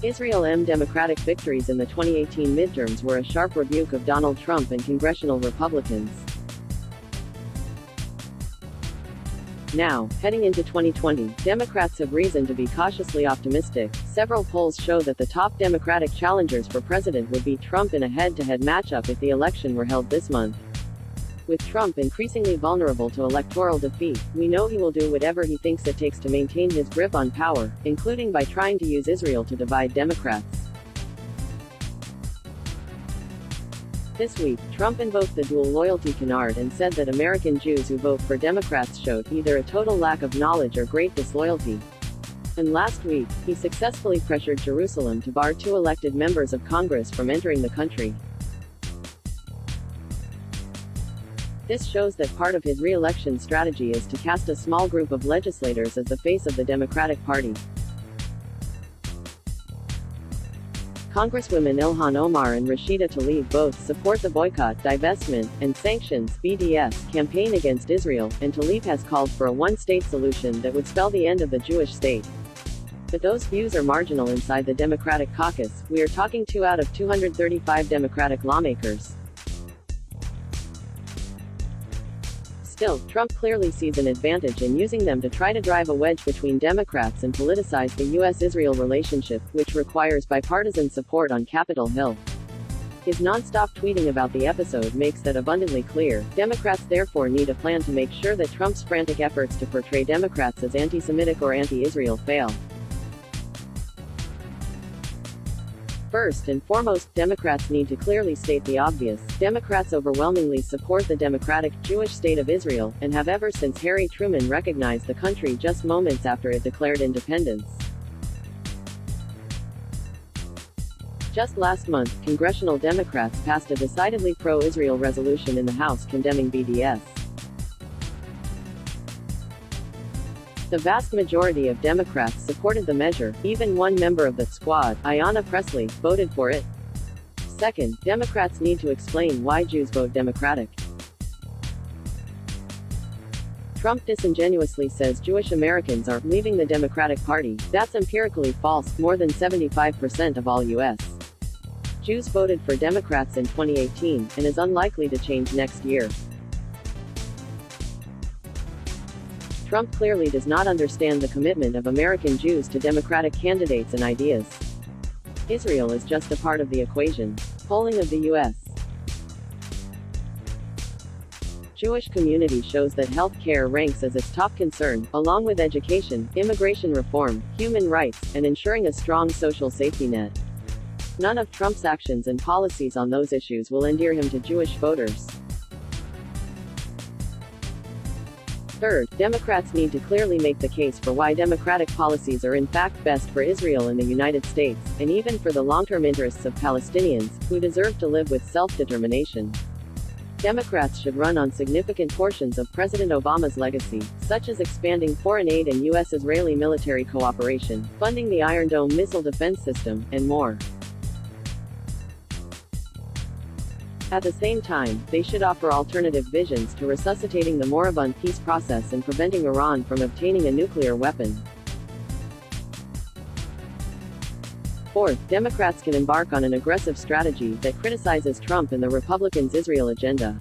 Israel's Democratic victories in the 2018 midterms were a sharp rebuke of Donald Trump and congressional Republicans. Now, heading into 2020, Democrats have reason to be cautiously optimistic. Several polls show that the top Democratic challengers for president would beat Trump in a head-to-head matchup if the election were held this month. With Trump increasingly vulnerable to electoral defeat, we know he will do whatever he thinks it takes to maintain his grip on power, including by trying to use Israel to divide Democrats. This week, Trump invoked the dual loyalty canard and said that American Jews who vote for Democrats showed either a total lack of knowledge or great disloyalty. And last week, he successfully pressured Jerusalem to bar 2 elected members of Congress from entering the country. This shows that part of his re-election strategy is to cast a small group of legislators as the face of the Democratic Party. Congresswomen Ilhan Omar and Rashida Tlaib both support the boycott, divestment, and sanctions (BDS) campaign against Israel, and Tlaib has called for a one-state solution that would spell the end of the Jewish state. But those views are marginal inside the Democratic caucus. We are talking 2 out of 235 Democratic lawmakers. Still, Trump clearly sees an advantage in using them to try to drive a wedge between Democrats and politicize the U.S.-Israel relationship, which requires bipartisan support on Capitol Hill. His non-stop tweeting about the episode makes that abundantly clear. Democrats therefore need a plan to make sure that Trump's frantic efforts to portray Democrats as anti-Semitic or anti-Israel fail. First and foremost, Democrats need to clearly state the obvious. Democrats overwhelmingly support the democratic, Jewish state of Israel, and have ever since Harry Truman recognized the country just moments after it declared independence. Just last month, congressional Democrats passed a decidedly pro-Israel resolution in the House condemning BDS. The vast majority of Democrats supported the measure. Even one member of the squad, Ayanna Pressley, voted for it. Second, Democrats need to explain why Jews vote Democratic. Trump disingenuously says Jewish Americans are leaving the Democratic Party. That's empirically false. More than 75% of all U.S. Jews voted for Democrats in 2018, and is unlikely to change next year. Trump clearly does not understand the commitment of American Jews to Democratic candidates and ideas. Israel is just a part of the equation. Polling of the U.S. Jewish community shows that health care ranks as its top concern, along with education, immigration reform, human rights, and ensuring a strong social safety net. None of Trump's actions and policies on those issues will endear him to Jewish voters. Third, Democrats need to clearly make the case for why Democratic policies are in fact best for Israel and the United States, and even for the long-term interests of Palestinians, who deserve to live with self-determination. Democrats should run on significant portions of President Obama's legacy, such as expanding foreign aid and U.S.-Israeli military cooperation, funding the Iron Dome missile defense system, and more. At the same time, they should offer alternative visions to resuscitating the moribund peace process and preventing Iran from obtaining a nuclear weapon. Fourth, Democrats can embark on an aggressive strategy that criticizes Trump and the Republicans' Israel agenda.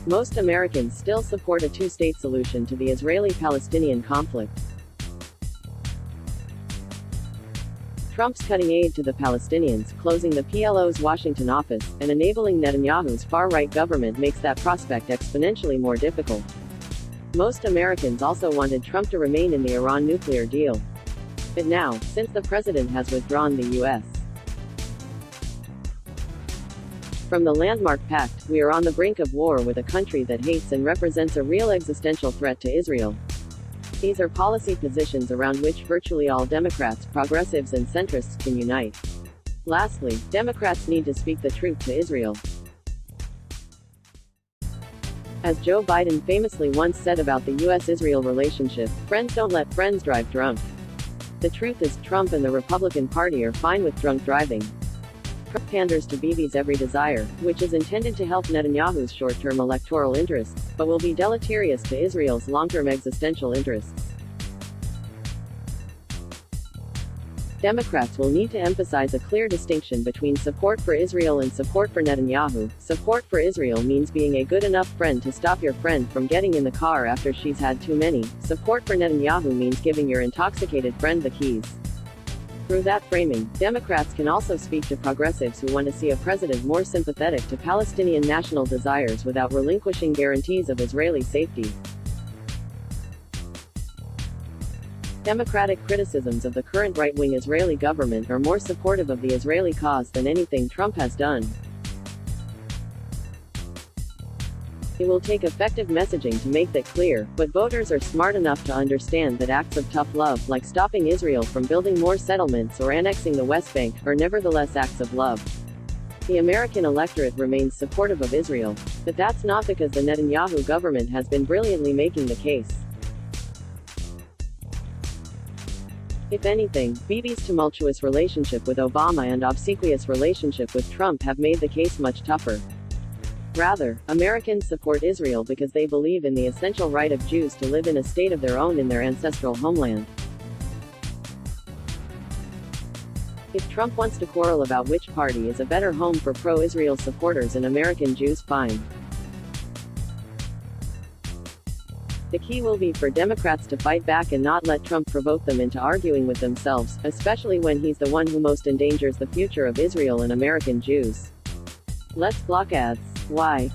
Most Americans still support a two-state solution to the Israeli-Palestinian conflict. Trump's cutting aid to the Palestinians, closing the PLO's Washington office, and enabling Netanyahu's far-right government makes that prospect exponentially more difficult. Most Americans also wanted Trump to remain in the Iran nuclear deal. But now, since the president has withdrawn the U.S. from the landmark pact, we are on the brink of war with a country that hates and represents a real existential threat to Israel. These are policy positions around which virtually all Democrats, progressives and centrists can unite. Lastly, Democrats need to speak the truth to Israel. As Joe Biden famously once said about the U.S.-Israel relationship, friends don't let friends drive drunk. The truth is, Trump and the Republican Party are fine with drunk driving. Trump panders to Bibi's every desire, which is intended to help Netanyahu's short-term electoral interests, but will be deleterious to Israel's long-term existential interests. Democrats will need to emphasize a clear distinction between support for Israel and support for Netanyahu. Support for Israel means being a good enough friend to stop your friend from getting in the car after she's had too many. Support for Netanyahu means giving your intoxicated friend the keys. Through that framing, Democrats can also speak to progressives who want to see a president more sympathetic to Palestinian national desires without relinquishing guarantees of Israeli safety. Democratic criticisms of the current right-wing Israeli government are more supportive of the Israeli cause than anything Trump has done. It will take effective messaging to make that clear, but voters are smart enough to understand that acts of tough love, like stopping Israel from building more settlements or annexing the West Bank, are nevertheless acts of love. The American electorate remains supportive of Israel, but that's not because the Netanyahu government has been brilliantly making the case. If anything, Bibi's tumultuous relationship with Obama and obsequious relationship with Trump have made the case much tougher. Rather, Americans support Israel because they believe in the essential right of Jews to live in a state of their own in their ancestral homeland. If Trump wants to quarrel about which party is a better home for pro-Israel supporters and American Jews, fine. The key will be for Democrats to fight back and not let Trump provoke them into arguing with themselves, especially when he's the one who most endangers the future of Israel and American Jews. Let's block ads. Why?